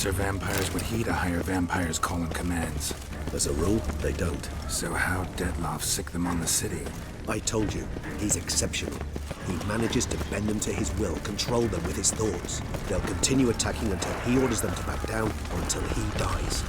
lesser vampires would heed a higher vampire's call and commands. As a rule, they don't. So how Dettlaff sick them on the city? I told you, he's exceptional. He manages to bend them to his will, control them with his thoughts. They'll continue attacking until he orders them to back down, or until he dies.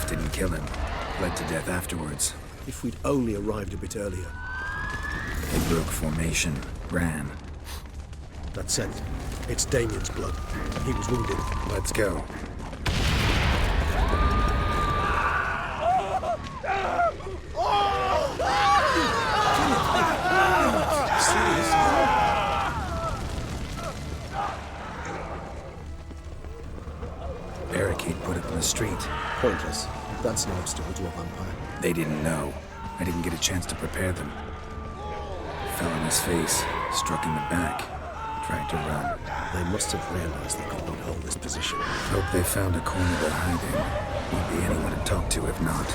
Didn't kill him. Bled to death afterwards. If we'd only arrived a bit earlier. They broke formation. Ran. That's it. It's Damien's blood. He was wounded. Let's go. Barricade put up in the street. Pointless. That's no obstacle to a vampire. They didn't know. I didn't get a chance to prepare them. Fell on his face, struck in the back, tried to run. They must have realized they could not hold this position. Hope they found a corner to hide in. Won't be anyone to talk to if not.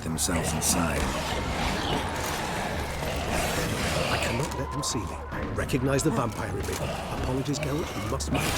themselves inside. I cannot let them see me. Recognize the vampire in me. Apologies, Geralt. We must manage.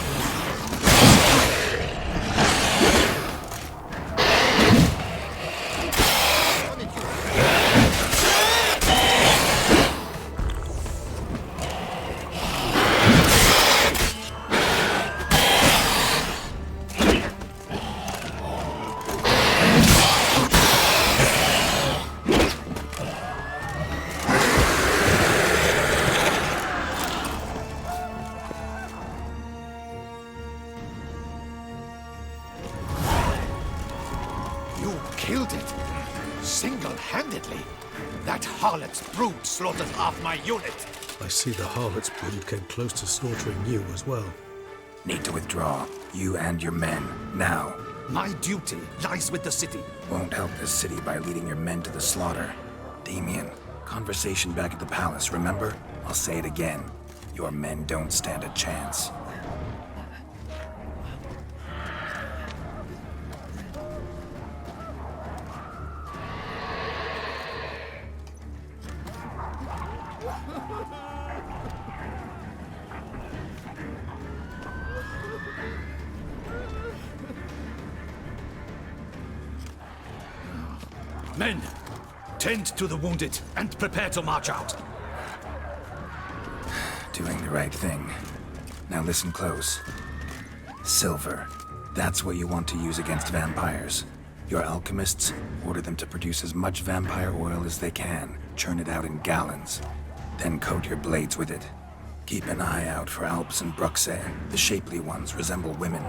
Killed it. Single-handedly. That harlot's brood slaughtered half my unit. I see the harlot's brood came close to slaughtering you as well. Need to withdraw. You and your men. Now. My duty lies with the city. Won't help this city by leading your men to the slaughter. Damien, conversation back at the palace, remember? I'll say it again. Your men don't stand a chance. Men, tend to the wounded and prepare to march out. Doing the right thing. Now listen close. Silver. That's what you want to use against vampires. Your alchemists, order them to produce as much vampire oil as they can. Churn it out in gallons. Then coat your blades with it. Keep an eye out for Alps and Bruxelles. The shapely ones resemble women.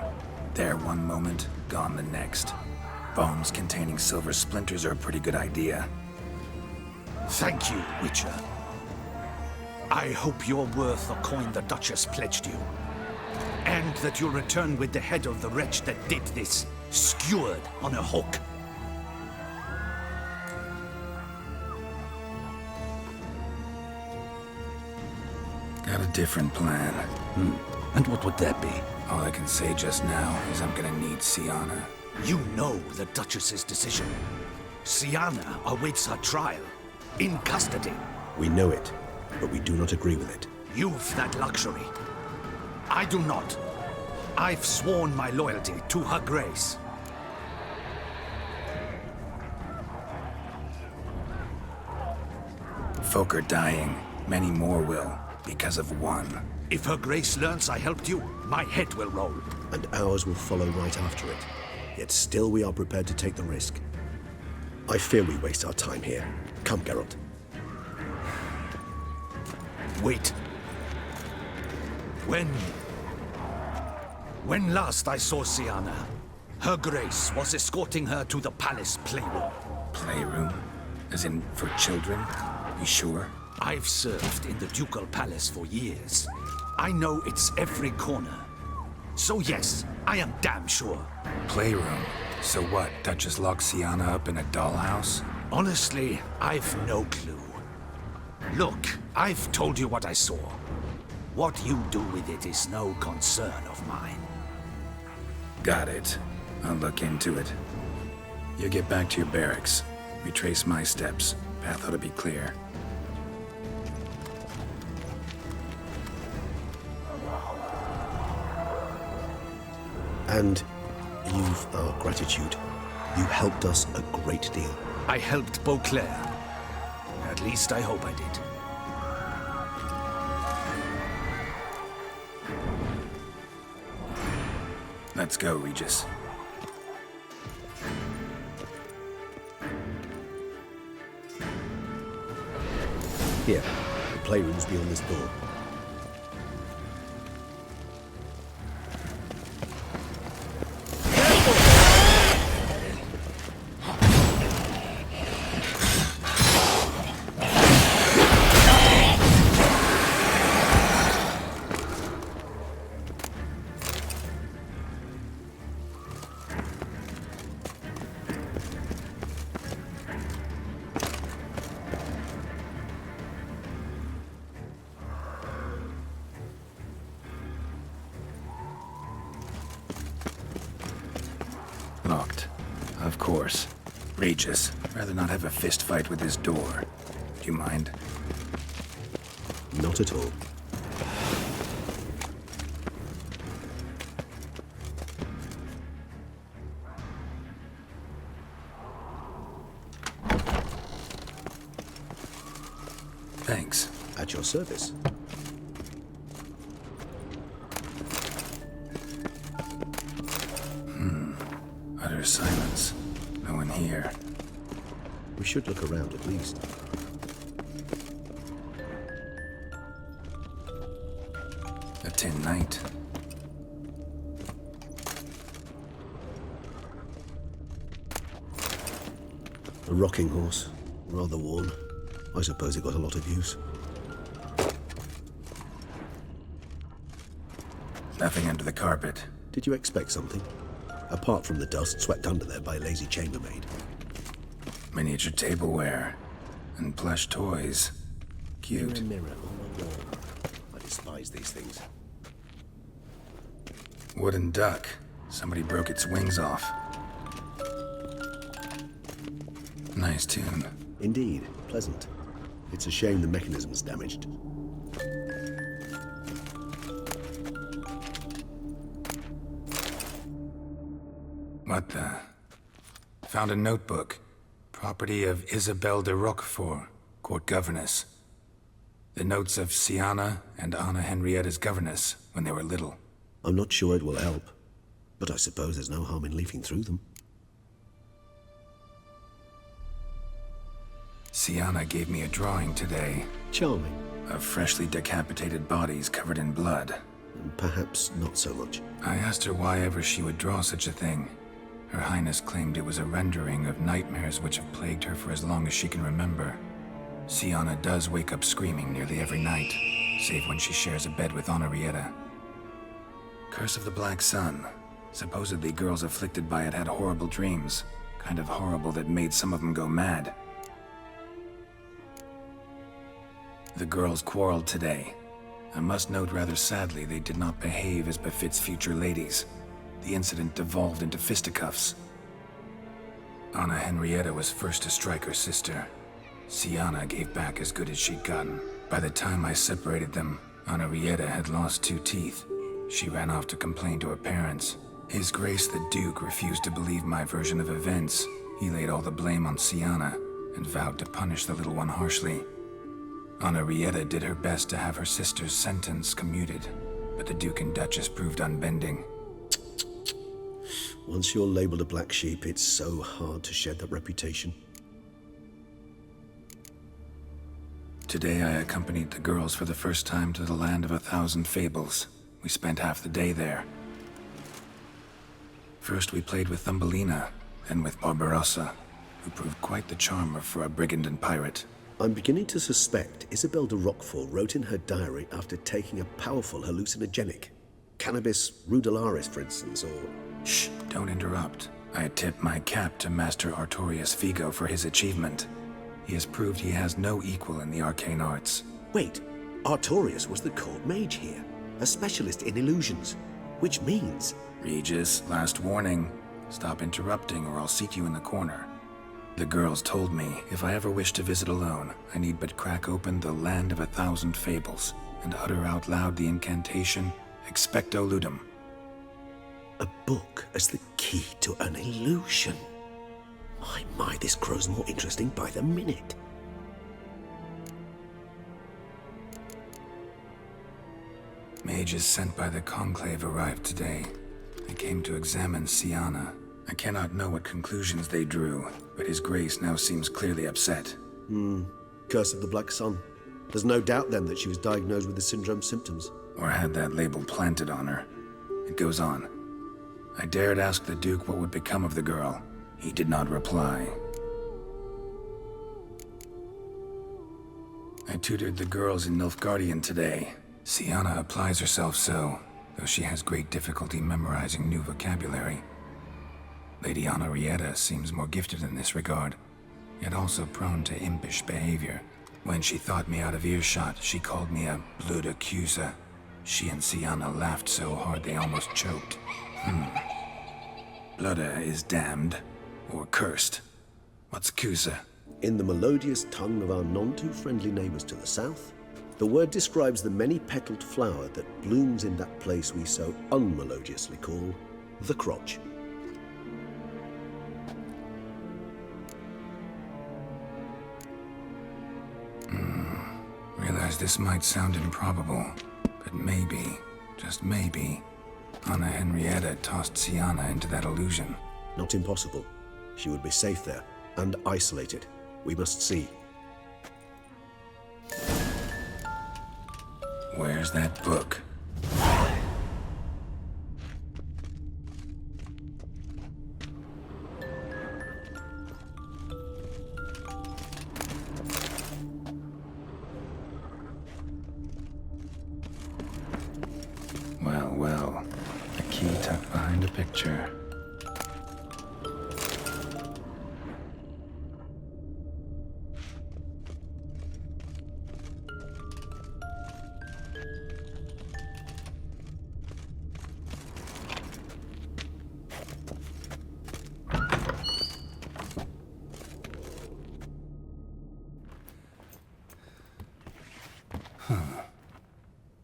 There one moment, gone the next. Bombs containing silver splinters are a pretty good idea. Thank you, Witcher. I hope you're worth the coin the Duchess pledged you. And that you'll return with the head of the wretch that did this, skewered on a hook. Got a different plan. And what would that be? All I can say just now is I'm gonna need Sienna. You know the Duchess's decision. Sienna awaits her trial, in custody. We know it, but we do not agree with it. You've that luxury. I do not. I've sworn my loyalty to her grace. Folk are dying. Many more will, because of one. If her grace learns I helped you, my head will roll. And ours will follow right after it. Yet still we are prepared to take the risk. I fear we waste our time here. Come, Geralt. Wait. When last I saw Sienna, her grace was escorting her to the palace playroom. Playroom? As in, for children? You sure? I've served in the ducal palace for years. I know its every corner. So yes, I am damn sure. Playroom? So what, Duchess locked Sienna up in a dollhouse? Honestly, I've no clue. Look, I've told you what I saw. What you do with it is no concern of mine. Got it. I'll look into it. You get back to your barracks. Retrace my steps. Path ought to be clear. And you've our gratitude. You helped us a great deal. I helped Beauclair. At least I hope I did. Let's go, Regis. Here, the playroom's beyond this door. Locked. Of course. Regis, I'd rather not have a fist fight with this door. Do you mind? Not at all. Thanks. At your service. Utter silence. No one here. We should look around at least. A tin knight. A rocking horse. Rather worn. I suppose it got a lot of use. Nothing under the carpet. Did you expect something? Apart from the dust swept under there by a lazy chambermaid. Miniature tableware. And plush toys. Cute. Mirror on the wall. I despise these things. Wooden duck. Somebody broke its wings off. Nice tune. Indeed, pleasant. It's a shame the mechanism's damaged. What the? Found a notebook. Property of Isabelle de Roquefort, court governess. The notes of Sienna and Anna Henrietta's governess when they were little. I'm not sure it will help, but I suppose there's no harm in leafing through them. Sienna gave me a drawing today Charming. of freshly decapitated bodies covered in blood. Perhaps not so much. I asked her why ever she would draw such a thing. Her Highness claimed it was a rendering of nightmares which have plagued her for as long as she can remember. Sienna does wake up screaming nearly every night, save when she shares a bed with Henrietta. Curse of the Black Sun. Supposedly girls afflicted by it had horrible dreams. Kind of horrible that made some of them go mad. The girls quarreled today. I must note rather sadly they did not behave as befits future ladies. The incident devolved into fisticuffs. Anna Henrietta was first to strike her sister. Sienna gave back as good as she'd gotten. By the time I separated them, Henrietta had lost 2 teeth. She ran off to complain to her parents. His Grace the Duke refused to believe my version of events. He laid all the blame on Sienna and vowed to punish the little one harshly. Henrietta did her best to have her sister's sentence commuted, but the Duke and Duchess proved unbending. Once you're labeled a black sheep, it's so hard to shed that reputation. Today I accompanied the girls for the first time to the land of 1,000 fables. We spent half the day there. First we played with Thumbelina, then with Barbarossa, who proved quite the charmer for a brigand and pirate. I'm beginning to suspect Isabelle de Roquefort wrote in her diary after taking a powerful hallucinogenic. Cannabis rudelaris, for instance, or... Shh, don't interrupt. I tip my cap to Master Artorius Vigo for his achievement. He has proved he has no equal in the arcane arts. Wait, Artorius was the court mage here, a specialist in illusions, which means... Regis, last warning. Stop interrupting or I'll seat you in the corner. The girls told me if I ever wish to visit alone, I need but crack open the Land of 1,000 Fables and utter out loud the incantation, Expecto Ludum. A book as the key to an illusion. My, this grows more interesting by the minute. Mages sent by the Conclave arrived today. They came to examine Sienna. I cannot know what conclusions they drew, but His Grace now seems clearly upset. Curse of the Black Sun. There's no doubt then that she was diagnosed with the syndrome symptoms. Or had that label planted on her. It goes on. I dared ask the Duke what would become of the girl. He did not reply. I tutored the girls in Nilfgaardian today. Sienna applies herself so, though she has great difficulty memorizing new vocabulary. Lady Henrietta seems more gifted in this regard, yet also prone to impish behavior. When she thought me out of earshot, she called me a blood accuser. She and Sienna laughed so hard they almost choked. Blooda is damned, or cursed. What's Kusa? In the melodious tongue of our none-too-friendly neighbors to the south, the word describes the many-petaled flower that blooms in that place we so unmelodiously call the crotch. Realize this might sound improbable, but maybe, just maybe, Anna Henrietta tossed Sienna into that illusion. Not impossible. She would be safe there, and isolated. We must see. Where's that book? Well, a key tucked behind a picture.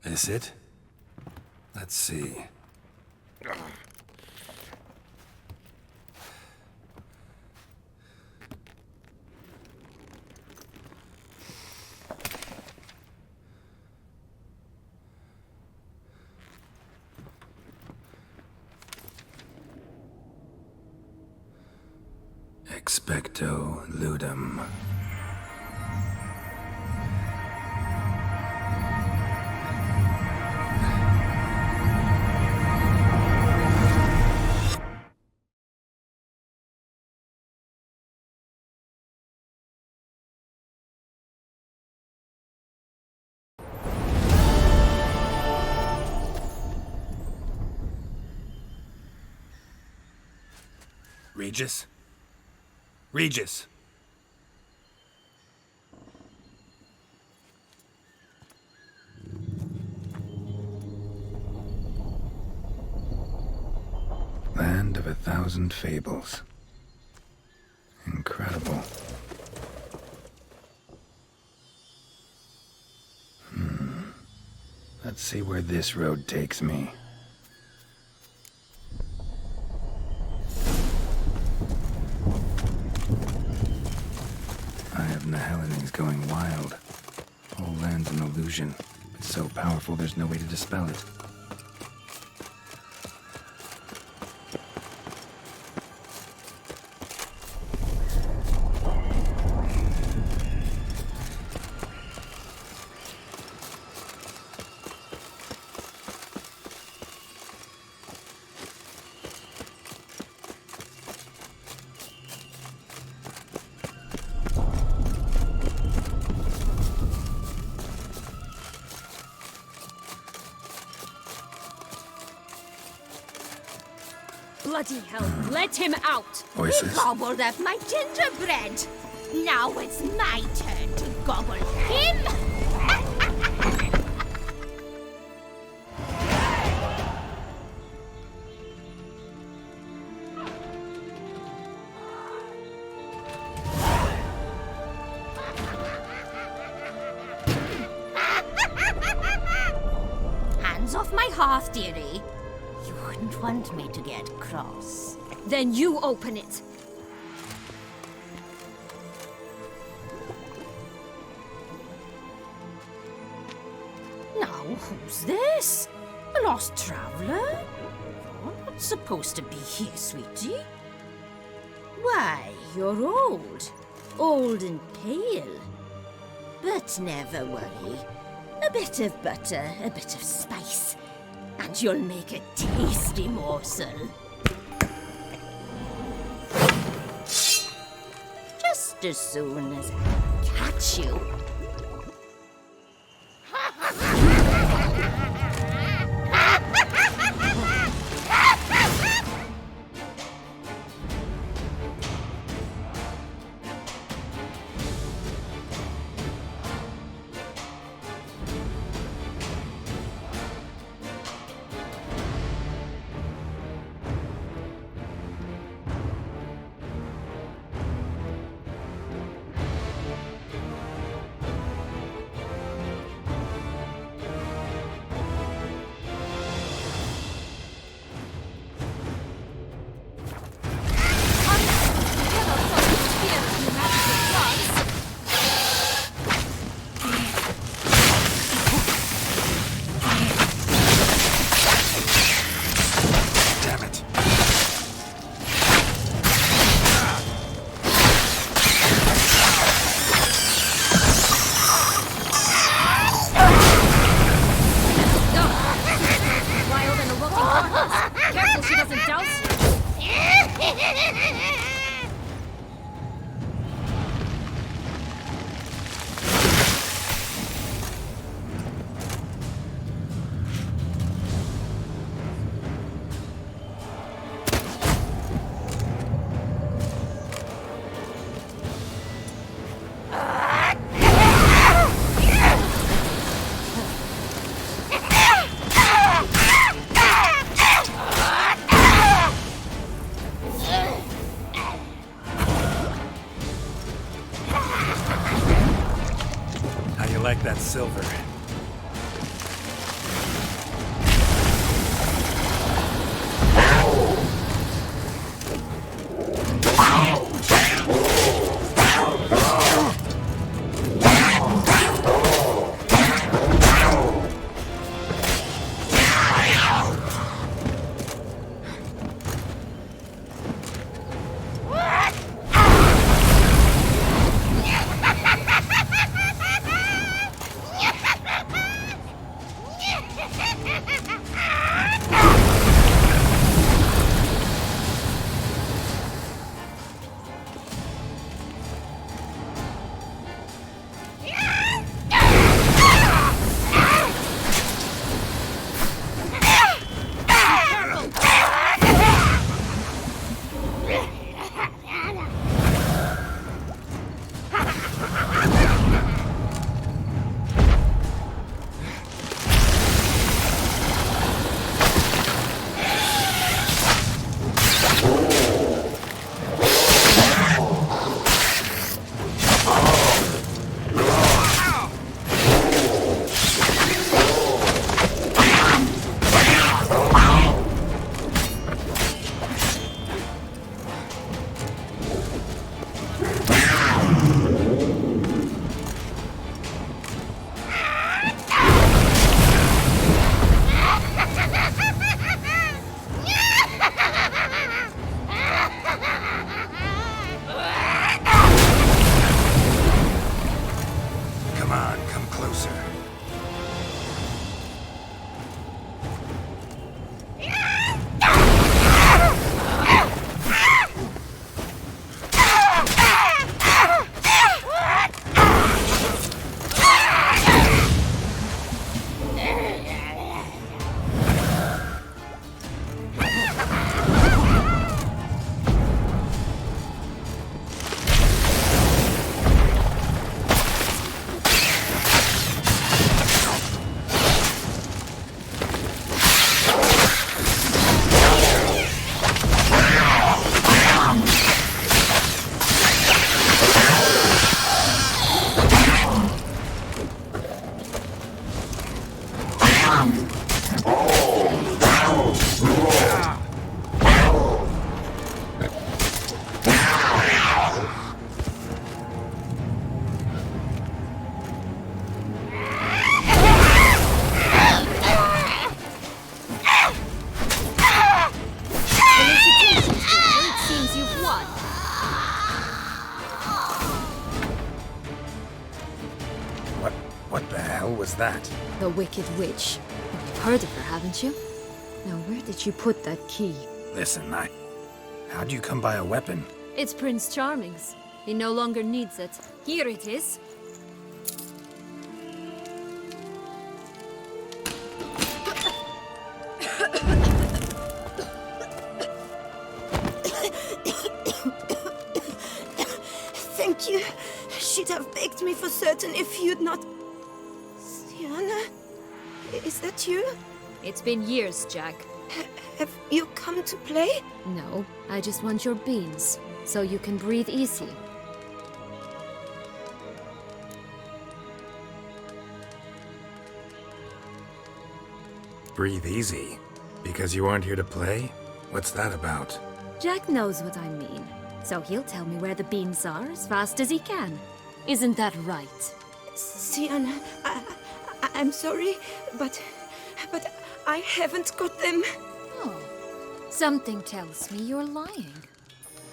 Is it? Let's see. Expecto ludum. Regis? Regis! Land of 1,000 fables. Incredible. Let's see where this road takes me. Helening's going wild. Whole land's an illusion. It's so powerful there's no way to dispel it. Bloody hell, let him out! Voices. He gobbled up my gingerbread. Now it's my turn to gobble him. Hands off my hearth, dearie. You wouldn't want me to get cross. Then you open it. Now, who's this? A lost traveler? You're not supposed to be here, sweetie. Why, you're old. Old and pale. But never worry. A bit of butter, a bit of spice, and you'll make a tasty morsel. Just as soon as I catch you. Silver. Come on, come closer. What the hell was that? The Wicked Witch. You've heard of her, haven't you? Now, where did you put that key? Listen, how'd you come by a weapon? It's Prince Charming's. He no longer needs it. Here it is. Thank you. She'd have begged me for certain if you'd not... Sienna? Is that you? It's been years, Jack. Have you come to play? No, I just want your beans, so you can breathe easy. Breathe easy? Because you aren't here to play? What's that about? Jack knows what I mean, so he'll tell me where the beans are as fast as he can. Isn't that right? Sienna, I'm sorry, but I haven't got them. Oh, something tells me you're lying.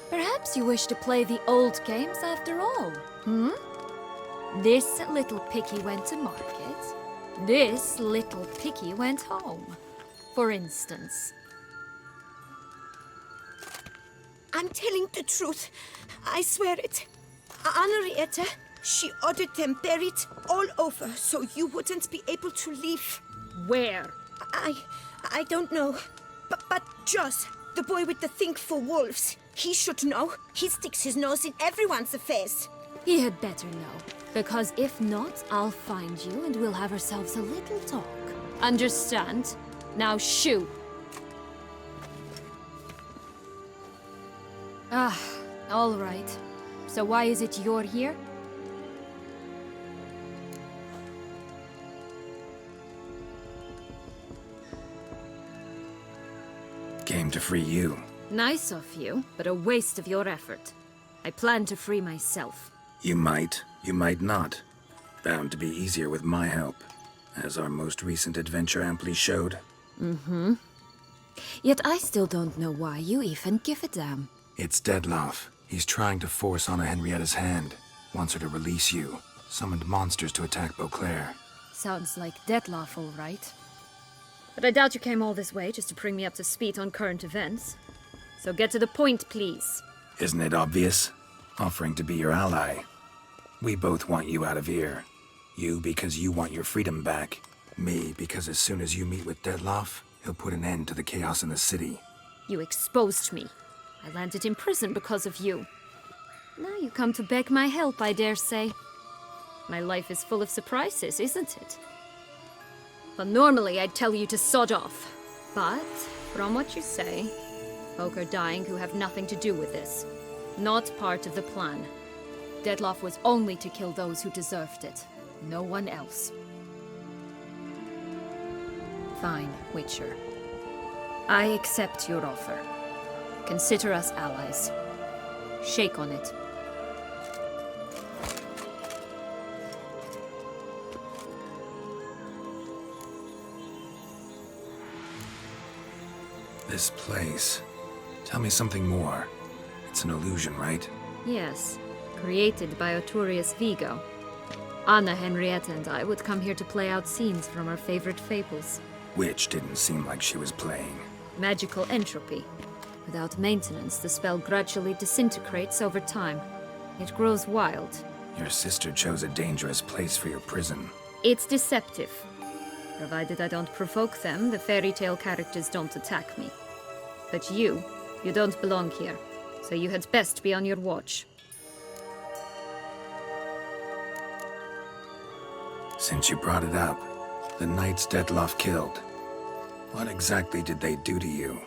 Perhaps you wish to play the old games after all, hmm? This little picky went to market. This little picky went home, for instance. I'm telling the truth. I swear it. Henrietta, she ordered them buried all over so you wouldn't be able to leave. Where? I don't know. But Joss, the boy with the thing for wolves, he should know. He sticks his nose in everyone's affairs. He had better know, because if not, I'll find you and we'll have ourselves a little talk. Understand? Now shoo! Ah, all right. So why is it you're here? Came to free you. Nice of you, but a waste of your effort. I plan to free myself. You might not. Bound to be easier with my help, as our most recent adventure amply showed. Yet I still don't know why you even give a damn. It's Dettlaff. He's trying to force Anna Henrietta's hand. Wants her to release you. Summoned monsters to attack Beauclair. Sounds like Dettlaff, all right. But I doubt you came all this way just to bring me up to speed on current events. So get to the point, please. Isn't it obvious? Offering to be your ally. We both want you out of here. You because you want your freedom back. Me because as soon as you meet with Dettlaff, he'll put an end to the chaos in the city. You exposed me. I landed in prison because of you. Now you come to beg my help, I dare say. My life is full of surprises, isn't it? Well, normally I'd tell you to sod off. But, from what you say, folk are dying who have nothing to do with this. Not part of the plan. Dettlaff was only to kill those who deserved it. No one else. Fine, Witcher. I accept your offer. Consider us allies. Shake on it. This place. Tell me something more. It's an illusion, right? Yes, created by Arturius Vigo. Anna Henrietta and I would come here to play out scenes from our favorite fables. Which didn't seem like she was playing. Magical entropy. Without maintenance, the spell gradually disintegrates over time. It grows wild. Your sister chose a dangerous place for your prison. It's deceptive. Provided I don't provoke them, the fairy tale characters don't attack me. But you don't belong here, so you had best be on your watch. Since you brought it up, the knights Dettlaff killed. What exactly did they do to you?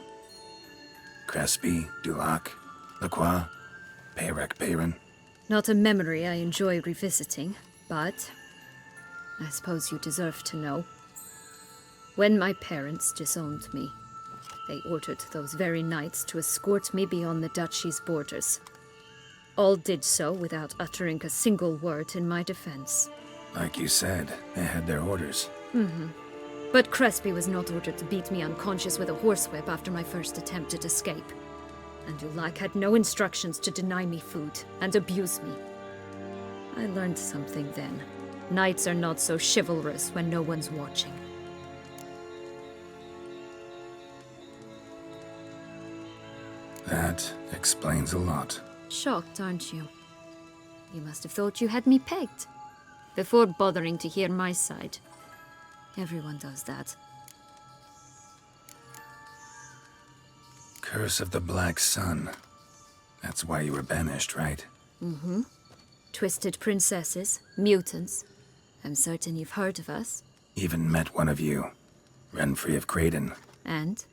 Crespi, Dulac, Lacroix, Peyrac Peyran? Not a memory I enjoy revisiting, but I suppose you deserve to know. When my parents disowned me, they ordered those very knights to escort me beyond the duchy's borders. All did so without uttering a single word in my defense. Like you said, they had their orders. But Crespi was not ordered to beat me unconscious with a horsewhip after my first attempted escape. And Dulac had no instructions to deny me food and abuse me. I learned something then. Knights are not so chivalrous when no one's watching. That explains a lot. Shocked, aren't you? You must have thought you had me pegged. Before bothering to hear my side. Everyone does that. Curse of the Black Sun. That's why you were banished, right? Twisted princesses, mutants. I'm certain you've heard of us. Even met one of you. Renfrey of Craden. And?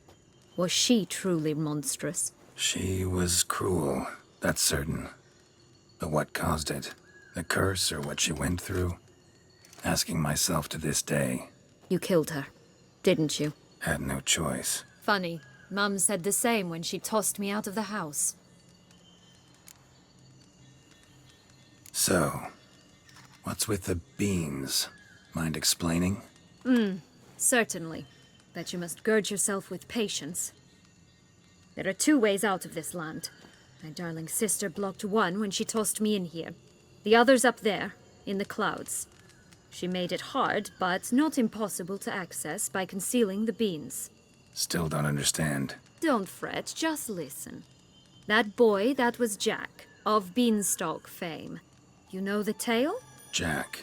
Was she truly monstrous? She was cruel, that's certain. But what caused it? The curse or what she went through? Asking myself to this day. You killed her, didn't you? Had no choice. Funny. Mum said the same when she tossed me out of the house. So, what's with the beans? Mind explaining? Certainly. But you must gird yourself with patience. There are two ways out of this land. My darling sister blocked one when she tossed me in here. The other's up there, in the clouds. She made it hard, but not impossible to access by concealing the beans. Still don't understand. Don't fret, just listen. That boy, that was Jack, of Beanstalk fame. You know the tale? Jack.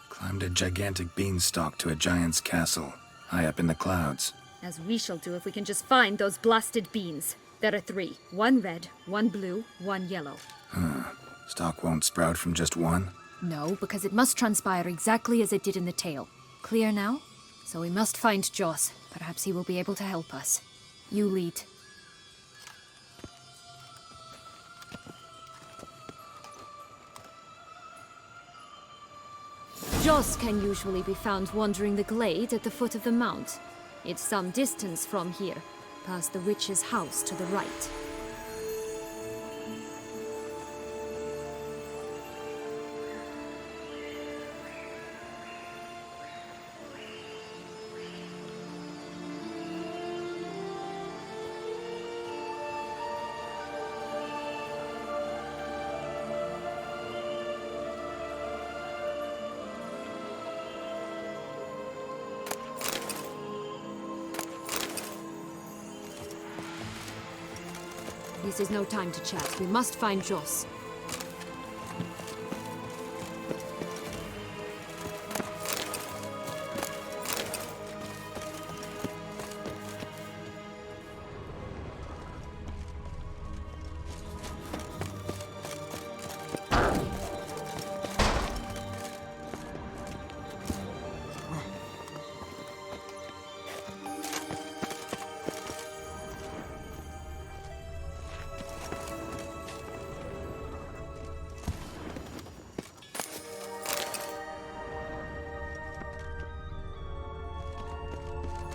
Climbed a gigantic beanstalk to a giant's castle, high up in the clouds. As we shall do if we can just find those blasted beans. There are 3. 1 red, 1 blue, 1 yellow. Stalk won't sprout from just one? No, because it must transpire exactly as it did in the tale. Clear now? So we must find Joss. Perhaps he will be able to help us. You lead. Joss can usually be found wandering the glade at the foot of the mount. It's some distance from here, past the witch's house to the right. This is no time to chat. We must find Joss.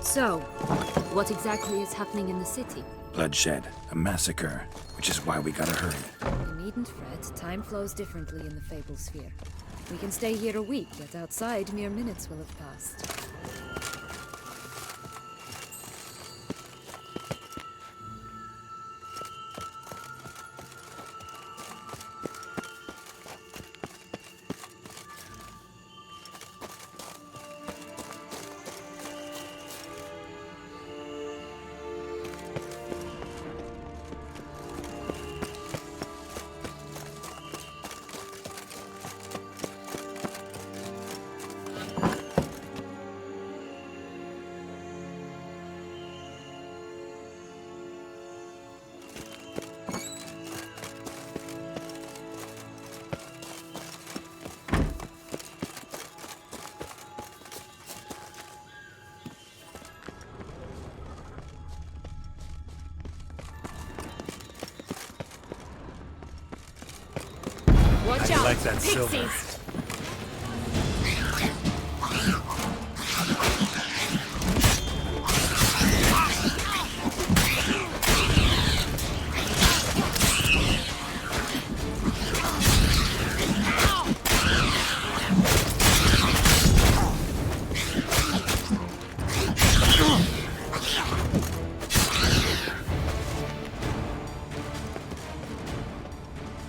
So, what exactly is happening in the city? Bloodshed, a massacre, which is why we gotta hurry. You needn't fret. Time flows differently in the Fable Sphere. We can stay here a week, yet outside mere minutes will have passed. Watch out! Like that silver. Pixies!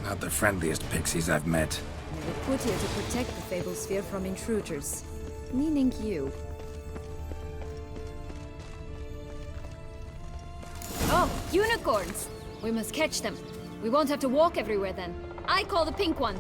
Not the friendliest pixies I've met. They were put here to protect the Fable Sphere from intruders. Meaning you. Oh, unicorns! We must catch them. We won't have to walk everywhere then. I call the pink one.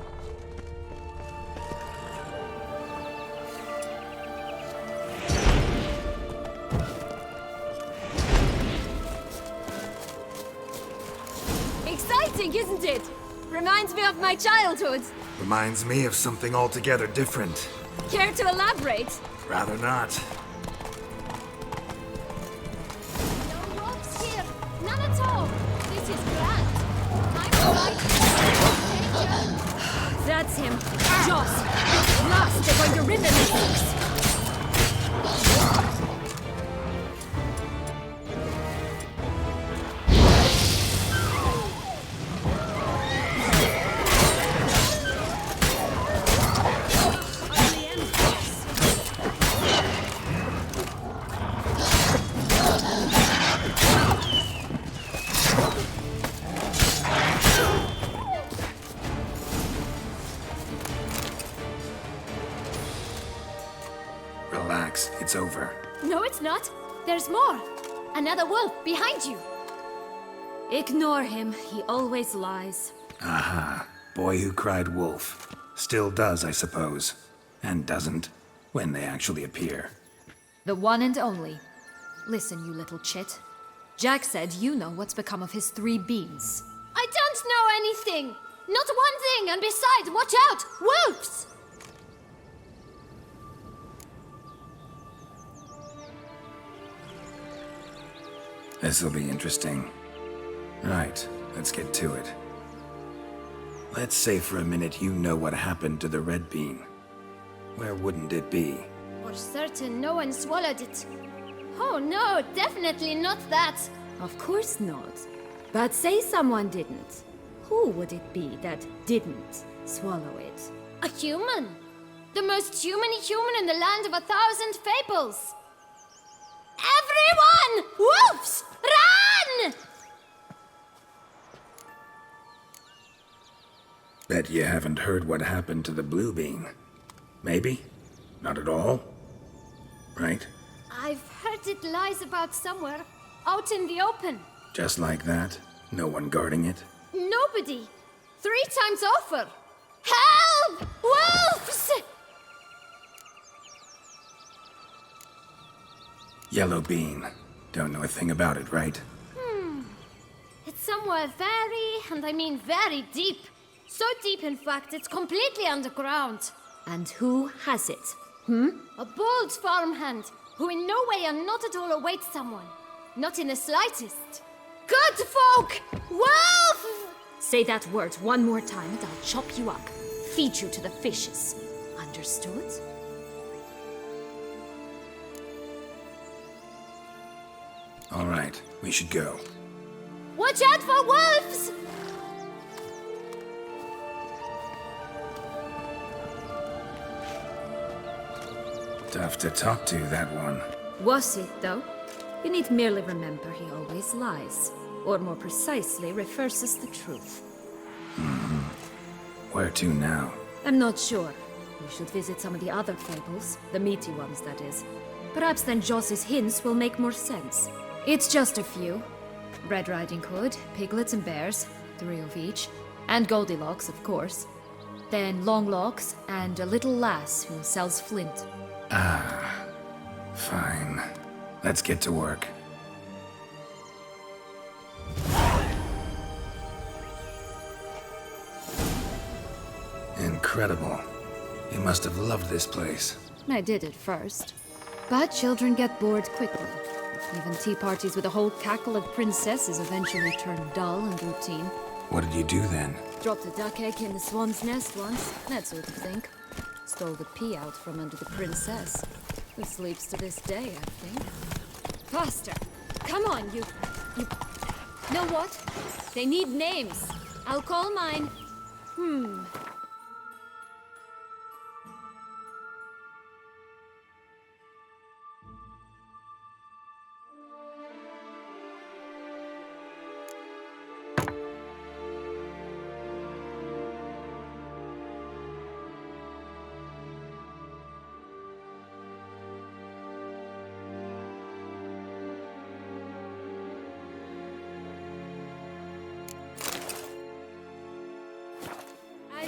Exciting, isn't it? Reminds me of my childhood. Reminds me of something altogether different. Care to elaborate? Rather not. No ropes here. None at all. This is grand. I'm right. That's him. Joss. At last they're going to rip him in six. Relax, it's over. No, it's not. There's more. Another wolf behind you. Ignore him. He always lies. Aha. Boy who cried wolf. Still does, I suppose. And doesn't, when they actually appear. The one and only. Listen, you little chit. Jack said you know what's become of his 3 beans. I don't know anything! Not one thing, and besides, watch out! Wolves! This'll be interesting. Right, let's get to it. Let's say for a minute you know what happened to the red bean. Where wouldn't it be? For certain, no one swallowed it. Oh no, definitely not that. Of course not. But say someone didn't. Who would it be that didn't swallow it? A human! The most humany human in the land of 1,000 fables! Everyone! Wolves! Run! Bet you haven't heard what happened to the blue bean. Maybe? Not at all? Right? I've heard it lies about somewhere, out in the open. Just like that? No one guarding it? Nobody! 3 times over! Help! Wolves! Yellow bean. Don't know a thing about it, right? It's somewhere very, and I mean very deep. So deep, in fact, it's completely underground. And who has it? A bold farmhand who in no way and not at all awaits someone. Not in the slightest. Good folk! Wolf! Say that word one more time and I'll chop you up. Feed you to the fishes. Understood? All right, we should go. Watch out for wolves! Tough to talk to, that one. Was it, though? You need merely remember he always lies. Or more precisely, reverses the truth. Where to now? I'm not sure. We should visit some of the other fables. The meaty ones, that is. Perhaps then Joss's hints will make more sense. It's just a few. Red Riding Hood, piglets and bears, 3 of each. And Goldilocks, of course. Then Longlocks, and a little lass who sells flint. Fine. Let's get to work. Incredible. You must have loved this place. I did at first. But children get bored quickly. Even tea parties with a whole cackle of princesses eventually turn dull and routine. What did you do then? Dropped a duck egg in the swan's nest once, that sort of thing. Stole the pea out from under the princess, who sleeps to this day, I think. Faster! Come on, you... Know what? They need names. I'll call mine.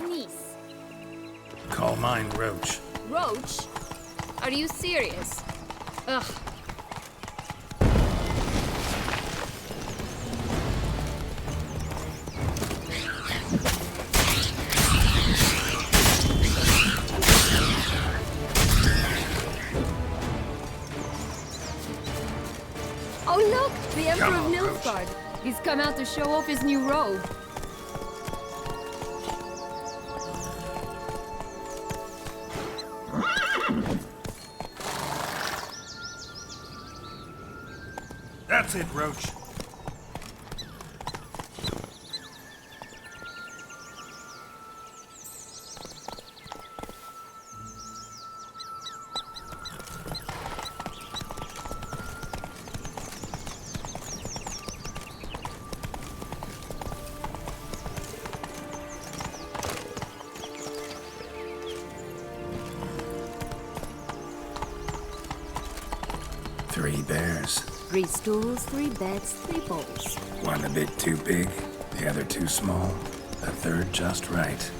Niece. Call mine Roach. Roach? Are you serious? Ugh. Oh look! The Emperor of Nilfgaard. He's come out to show off his new robe. That's it, Roach. Three bears. 3 stools, 3 beds, 3 bowls. One a bit too big, the other too small, the third just right.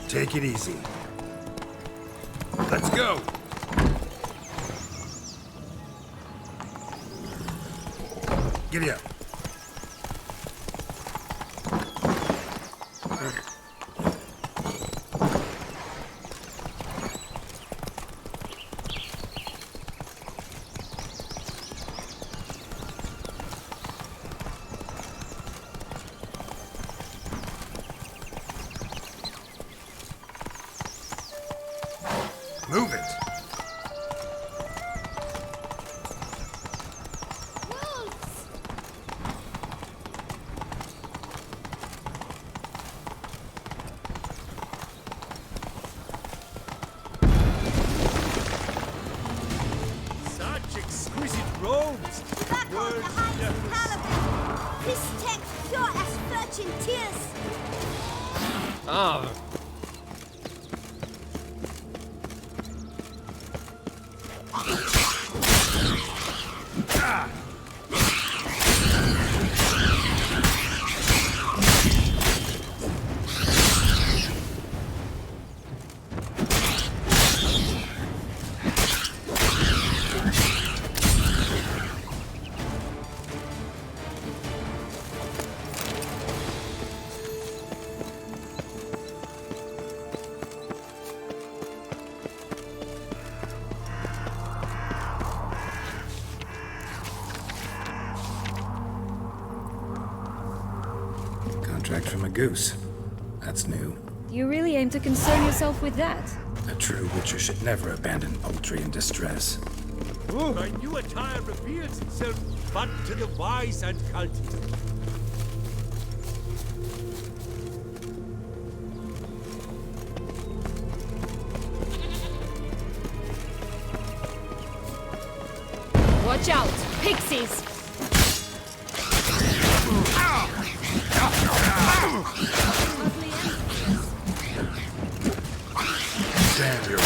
Take it easy. Let's go! Giddy up. Move it! the highest caliber. This text pure as virgin tears. Ah. Contract from a goose. That's new. You really aim to concern yourself with that? A true witcher should never abandon poultry in distress. My new attire reveals itself but to the wise and cultivated. Watch out! Pixies! Damn your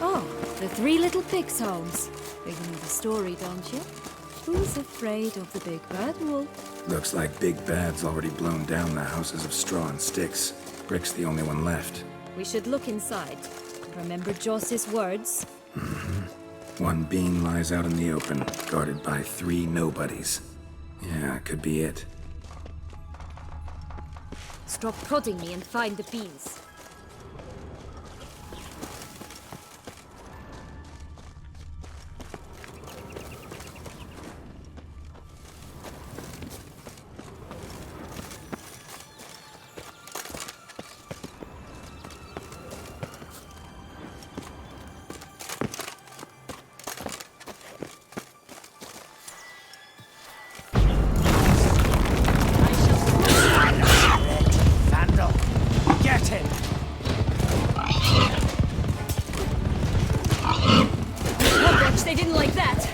Oh, the three little pigs' homes. You know the story, don't you? Who's afraid of the big bad wolf? Looks like Big Bad's already blown down the houses of straw and sticks. Brick's the only one left. We should look inside. Remember Joss's words? One bean lies out in the open, guarded by 3 nobodies. Yeah, could be it. Stop prodding me and find the beans. They didn't like that.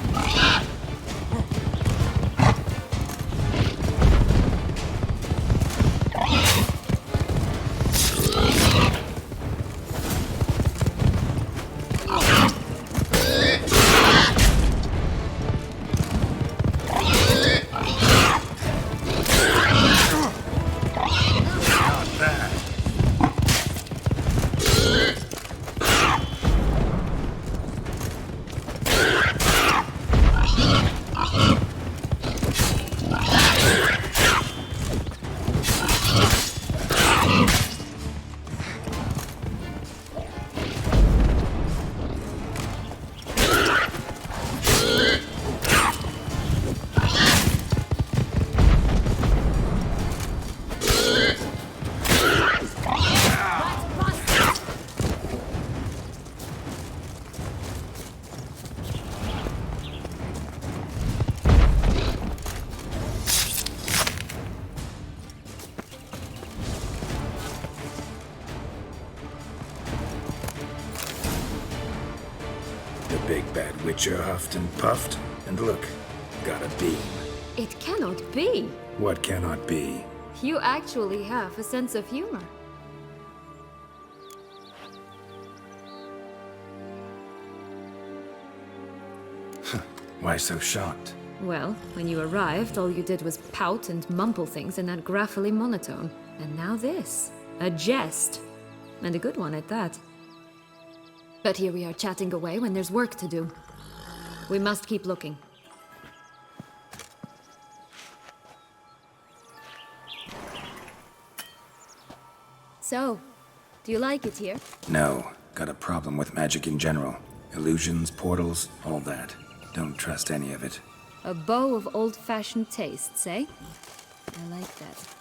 Big Bad Witcher huffed and puffed, and look, got a beam. It cannot be. What cannot be? You actually have a sense of humor. Why so shocked? Well, when you arrived, all you did was pout and mumble things in that graphically monotone. And now this. A jest. And a good one at that. But here we are chatting away when there's work to do. We must keep looking. So, do you like it here? No. Got a problem with magic in general. Illusions, portals, all that. Don't trust any of it. A bow of old-fashioned tastes, eh? I like that.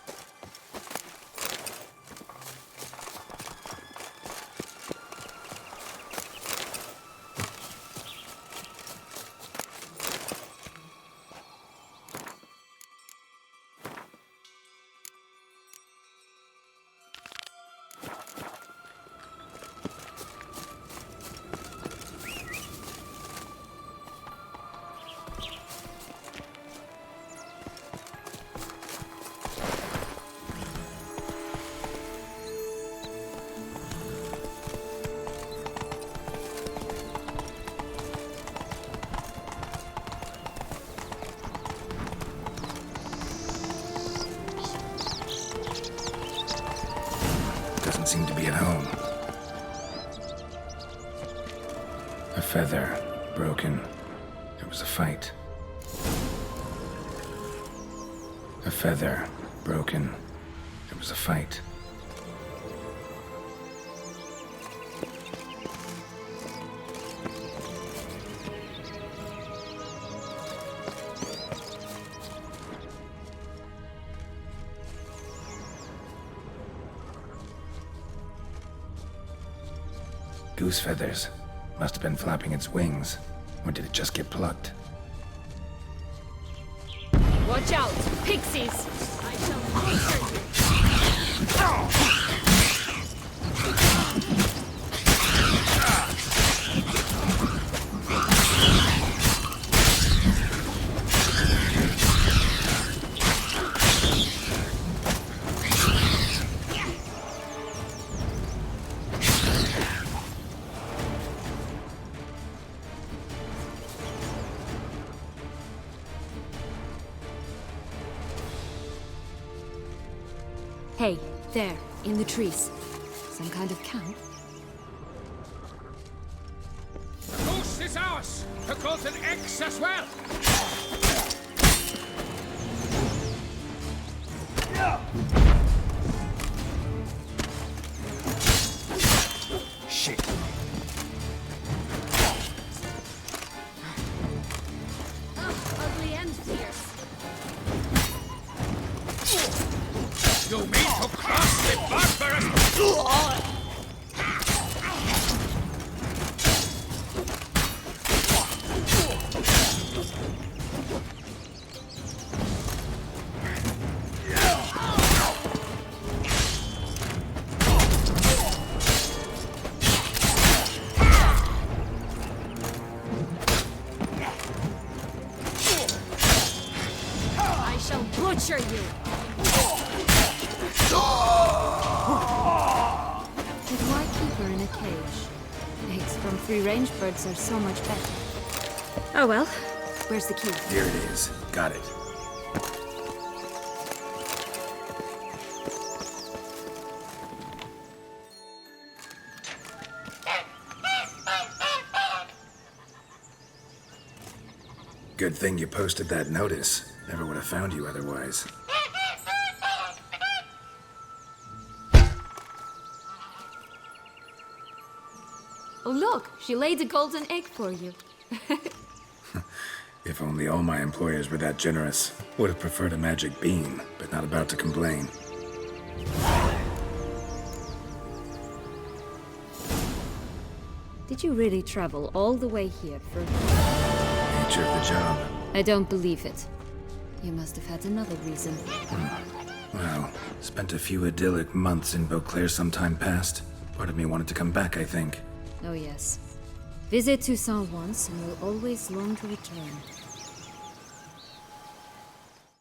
feather. Broken. There was a fight. A feather. Broken. There was a fight. Goose feathers. Must have been flapping its wings. Or did it just get plucked? Watch out! Pixies! I shall butcher you! Hey, there, in the trees. Some kind of camp? The goose is ours! The golden eggs as well! Shit. Ugly and fierce. You mean to cross the barbarous... I shall butcher you! But why keep her in a cage? Eggs from free-range birds are so much better. Oh well, where's the key? Here it is. Got it. Good thing you posted that notice. Never would have found you otherwise. Oh look, she laid a golden egg for you. If only all my employers were that generous. Would have preferred a magic bean, but not about to complain. Did you really travel all the way here for... Nature of the job. I don't believe it. You must have had another reason. Well, spent a few idyllic months in Beauclair some time past. Part of me wanted to come back, I think. Oh yes. Visit Toussaint once and you'll always long to return.